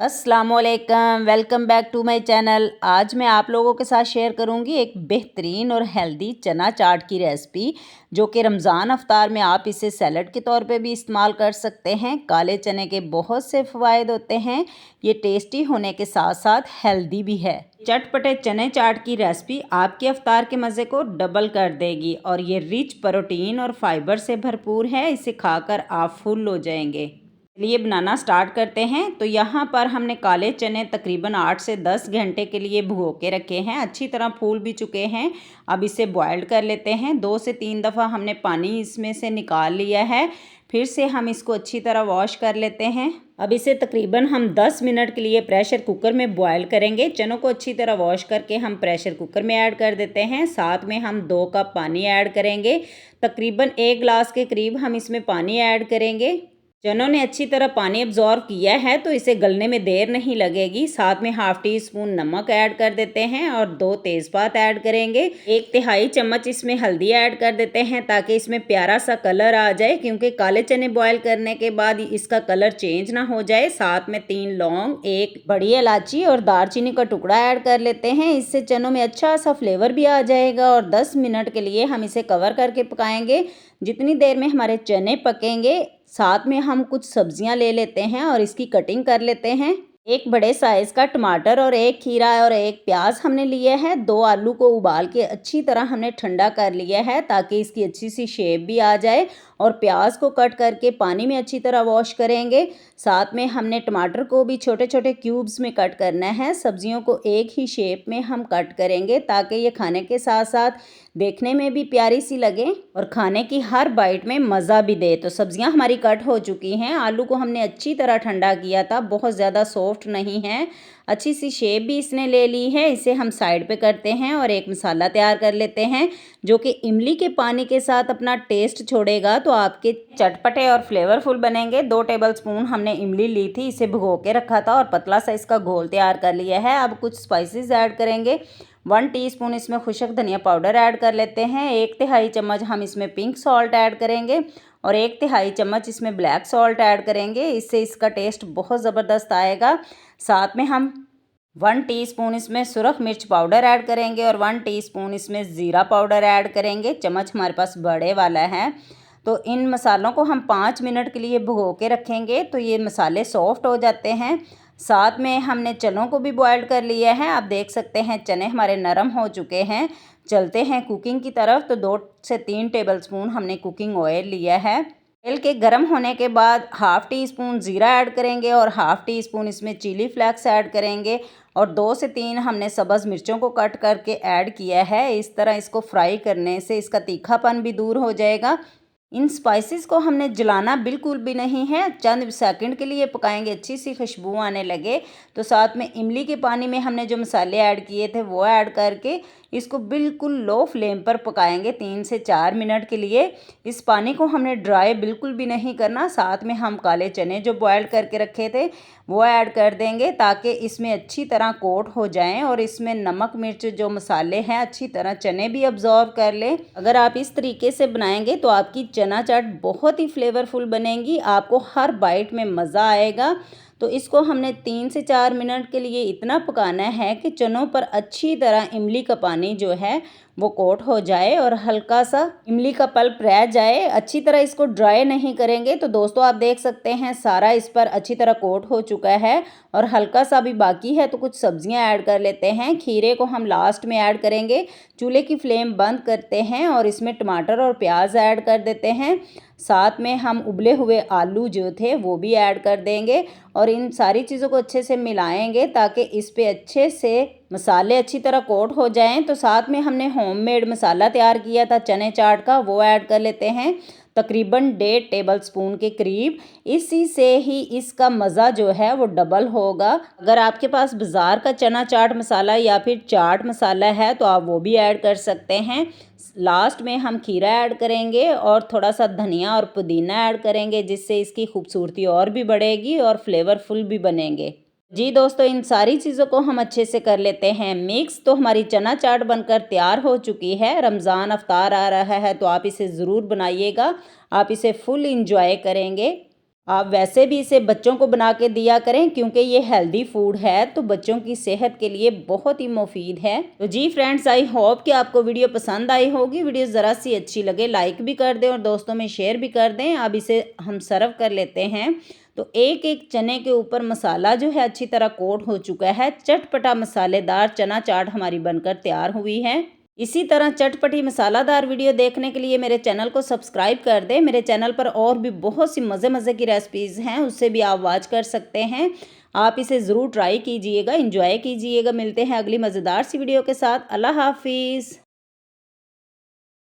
अस्सलामुअलैकुम, welcome back to my channel. आज मैं आप लोगों के साथ शेयर करूंगी एक बेहतरीन और हेल्दी चना चाट की रेसिपी, जो कि रमज़ान अफ्तार में आप इसे सैलड के तौर पे भी इस्तेमाल कर सकते हैं। काले चने के बहुत से फ़वाइद होते हैं, ये टेस्टी होने के साथ साथ हेल्दी भी है। चटपटे चने चाट की रेसिपी आपके अफ्तार के मज़े को डबल कर देगी और ये रिच प्रोटीन और फाइबर से भरपूर है। इसे खाकर आप फुल हो जाएंगे। चलिए बनाना स्टार्ट करते हैं। तो यहाँ पर हमने काले चने तकरीबन 8 से 10 घंटे के लिए भिगो के रखे हैं। अच्छी तरह फूल भी चुके हैं। अब इसे बॉइल्ड कर लेते हैं। 2 से 3 दफ़ा हमने पानी इसमें से निकाल लिया है। फिर से हम इसको अच्छी तरह वॉश कर लेते हैं। अब इसे तकरीबन हम 10 मिनट के लिए प्रेशर कुकर में बॉयल करेंगे। चनों को अच्छी तरह वॉश करके हम प्रेशर कुकर में ऐड कर देते हैं। साथ में हम 2 कप पानी ऐड करेंगे। तकरीबन 1 गिलास के करीब हम इसमें पानी ऐड करेंगे। चनों ने अच्छी तरह पानी अब्जॉर्व किया है तो इसे गलने में देर नहीं लगेगी। साथ में हाफ टी स्पून नमक ऐड कर देते हैं और 2 तेज़पात ऐड करेंगे। 1 तिहाई चम्मच इसमें हल्दी ऐड कर देते हैं ताकि इसमें प्यारा सा कलर आ जाए, क्योंकि काले चने बॉयल करने के बाद इसका कलर चेंज ना हो जाए। साथ में 3 लौंग, 1 बड़ी इलायची और दालचीनी का टुकड़ा ऐड कर लेते हैं। इससे चनों में अच्छा सा फ्लेवर भी आ जाएगा और 10 मिनट के लिए हम इसे कवर करके पकाएंगे। जितनी देर में हमारे चने पकेंगे, साथ में हम कुछ सब्जियां ले लेते हैं और इसकी कटिंग कर लेते हैं। 1 बड़े साइज़ का टमाटर और 1 खीरा और 1 प्याज हमने लिया है। 2 आलू को उबाल के अच्छी तरह हमने ठंडा कर लिया है ताकि इसकी अच्छी सी शेप भी आ जाए। और प्याज को कट करके पानी में अच्छी तरह वॉश करेंगे। साथ में हमने टमाटर को भी छोटे छोटे क्यूब्स में कट करना है। सब्जियों को एक ही शेप में हम कट करेंगे ताकि ये खाने के साथ साथ देखने में भी प्यारी सी लगे और खाने की हर बाइट में मज़ा भी दे। तो सब्जियां हमारी कट हो चुकी हैं। आलू को हमने अच्छी तरह ठंडा किया था, बहुत ज़्यादा सॉफ्ट नहीं है, अच्छी सी शेप भी इसने ले ली है। इसे हम साइड पे करते हैं और एक मसाला तैयार कर लेते हैं, जो कि इमली के पानी के साथ अपना टेस्ट छोड़ेगा तो आपके चटपटे और फ्लेवरफुल बनेंगे। 2 टेबलस्पून हमने इमली ली थी, इसे भिगो के रखा था और पतला सा इसका घोल तैयार कर लिया है। अब कुछ स्पाइसेस ऐड करेंगे। 1 टीस्पून इसमें खुशक धनिया पाउडर ऐड कर लेते हैं। 1 तिहाई चम्मच हम इसमें पिंक सॉल्ट ऐड करेंगे और 1 तिहाई चम्मच इसमें ब्लैक सॉल्ट ऐड करेंगे। इससे इसका टेस्ट बहुत ज़बरदस्त आएगा। साथ में हम 1 टीस्पून इसमें सुरख मिर्च पाउडर ऐड करेंगे और 1 टीस्पून इसमें ज़ीरा पाउडर ऐड करेंगे। चम्मच हमारे पास बड़े वाला है। तो इन मसालों को हम 5 मिनट के लिए भिगो के रखेंगे तो ये मसाले सॉफ्ट हो जाते हैं। साथ में हमने चनों को भी बॉयल कर लिया है। आप देख सकते हैं चने हमारे नरम हो चुके हैं। चलते हैं कुकिंग की तरफ। तो 2 से 3 टेबलस्पून हमने कुकिंग ऑयल लिया है। तेल के गर्म होने के बाद हाफ़ टी स्पून ज़ीरा ऐड करेंगे और हाफ़ टी स्पून इसमें चिली फ्लेक्स ऐड करेंगे और 2 से 3 हमने सब्ज़ मिर्चों को कट करके ऐड किया है। इस तरह इसको फ्राई करने से इसका तीखापन भी दूर हो जाएगा। इन स्पाइसेस को हमने जलाना बिल्कुल भी नहीं है, चंद सेकंड के लिए पकाएंगे। अच्छी सी खुशबू आने लगे तो साथ में इमली के पानी में हमने जो मसाले ऐड किए थे वो ऐड करके इसको बिल्कुल लो फ्लेम पर पकाएंगे 3 से 4 मिनट के लिए। इस पानी को हमने ड्राई बिल्कुल भी नहीं करना। साथ में हम काले चने जो बॉयल करके रखे थे वो ऐड कर देंगे ताकि इसमें अच्छी तरह कोट हो जाएं और इसमें नमक मिर्च जो मसाले हैं अच्छी तरह चने भी अब्जॉर्व कर लें। अगर आप इस तरीके से बनाएंगे तो आपकी चना चाट बहुत ही फ्लेवरफुल बनेगी, आपको हर बाइट में मज़ा आएगा। तो इसको हमने 3 से 4 मिनट के लिए इतना पकाना है कि चनों पर अच्छी तरह इमली का पानी जो है वो कोट हो जाए और हल्का सा इमली का पल्प रह जाए। अच्छी तरह इसको ड्राई नहीं करेंगे। तो दोस्तों आप देख सकते हैं सारा इस पर अच्छी तरह कोट हो चुका है और हल्का सा भी बाकी है। तो कुछ सब्जियां ऐड कर लेते हैं। खीरे को हम लास्ट में ऐड करेंगे। चूल्हे की फ्लेम बंद करते हैं और इसमें टमाटर और प्याज ऐड कर देते हैं। साथ में हम उबले हुए आलू जो थे वो भी ऐड कर देंगे और इन सारी चीज़ों को अच्छे से मिलाएंगे ताकि इस पे अच्छे से मसाले अच्छी तरह कोट हो जाएं। तो साथ में हमने होममेड मसाला तैयार किया था चने चाट का, वो ऐड कर लेते हैं तकरीबन 1.5 टेबलस्पून के करीब। इसी से ही इसका मज़ा जो है वो डबल होगा। अगर आपके पास बाज़ार का चना चाट मसाला या फिर चाट मसाला है तो आप वो भी ऐड कर सकते हैं। लास्ट में हम खीरा ऐड करेंगे और थोड़ा सा धनिया और पुदीना ऐड करेंगे, जिससे इसकी खूबसूरती और भी बढ़ेगी और फ्लेवरफुल भी बनेंगे। जी दोस्तों, इन सारी चीज़ों को हम अच्छे से कर लेते हैं मिक्स। तो हमारी चना चाट बनकर तैयार हो चुकी है। रमज़ान अफ्तार आ रहा है तो आप इसे ज़रूर बनाइएगा, आप इसे फुल इंजॉय करेंगे। आप वैसे भी इसे बच्चों को बना के दिया करें क्योंकि ये हेल्दी फूड है, तो बच्चों की सेहत के लिए बहुत ही मुफीद है। तो जी फ्रेंड्स, आई होप कि आपको वीडियो पसंद आई होगी। वीडियो ज़रा सी अच्छी लगे लाइक भी कर दें और दोस्तों में शेयर भी कर दें। अब इसे हम सर्व कर लेते हैं। तो एक एक चने के ऊपर मसाला जो है अच्छी तरह कोट हो चुका है। चटपटा मसालेदार चना चाट हमारी बनकर तैयार हुई है। इसी तरह चटपटी मसालादार वीडियो देखने के लिए मेरे चैनल को सब्सक्राइब कर दें। मेरे चैनल पर और भी बहुत सी मज़े की रेसिपीज़ हैं, उससे भी आप वॉच कर सकते हैं। आप इसे ज़रूर ट्राई कीजिएगा, एंजॉय कीजिएगा। मिलते हैं अगली मज़ेदार सी वीडियो के साथ। अल्लाह हाफिज़।